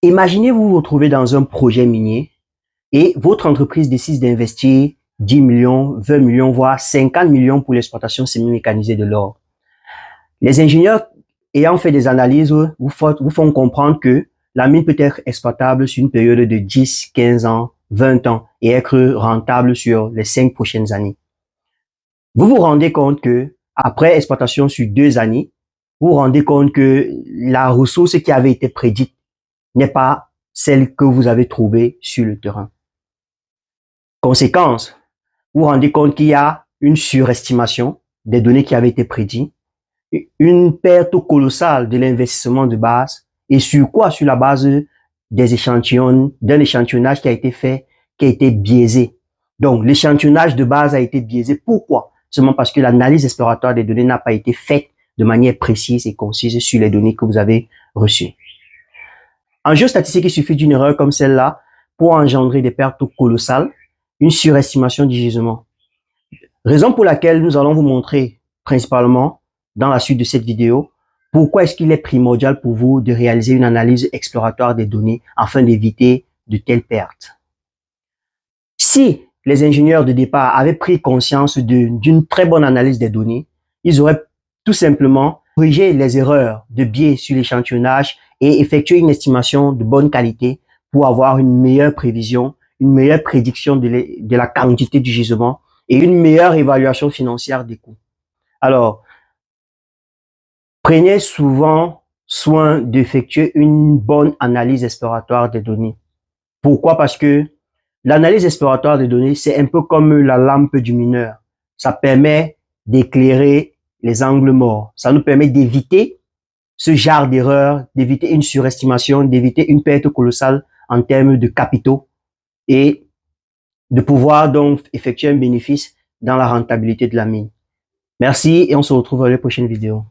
Imaginez vous vous retrouvez dans un projet minier et votre entreprise décide d'investir 10 millions, 20 millions, voire 50 millions pour l'exploitation semi-mécanisée de l'or. Les ingénieurs ayant fait des analyses vous font comprendre que la mine peut être exploitable sur une période de 10, 15 ans, 20 ans et être rentable sur les 5 prochaines années. Vous vous rendez compte que après exploitation sur 2 années, vous vous rendez compte que la ressource qui avait été prédite n'est pas celle que vous avez trouvée sur le terrain. Conséquence, vous vous rendez compte qu'il y a une surestimation des données qui avaient été prédites, une perte colossale de l'investissement de base, et sur quoi? Sur la base des échantillons, d'un échantillonnage qui a été fait, qui a été biaisé. Donc, l'échantillonnage de base a été biaisé. Pourquoi? Seulement parce que l'analyse exploratoire des données n'a pas été faite de manière précise et concise sur les données que vous avez reçues. En géostatistique, il suffit d'une erreur comme celle-là pour engendrer des pertes colossales, une surestimation du gisement. Raison pour laquelle nous allons vous montrer principalement dans la suite de cette vidéo pourquoi est-ce qu'il est primordial pour vous de réaliser une analyse exploratoire des données afin d'éviter de telles pertes. Si les ingénieurs de départ avaient pris conscience d'une très bonne analyse des données, ils auraient tout simplement corrigé les erreurs de biais sur l'échantillonnage et effectué une estimation de bonne qualité pour avoir une meilleure prévision, une meilleure prédiction de la quantité du gisement et une meilleure évaluation financière des coûts. Alors, prenez souvent soin d'effectuer une bonne analyse exploratoire des données. Pourquoi? Parce que l'analyse exploratoire des données, c'est un peu comme la lampe du mineur. Ça permet d'éclairer les angles morts. Ça nous permet d'éviter ce genre d'erreur, d'éviter une surestimation, d'éviter une perte colossale en termes de capitaux et de pouvoir donc effectuer un bénéfice dans la rentabilité de la mine. Merci et on se retrouve dans les prochaines vidéos.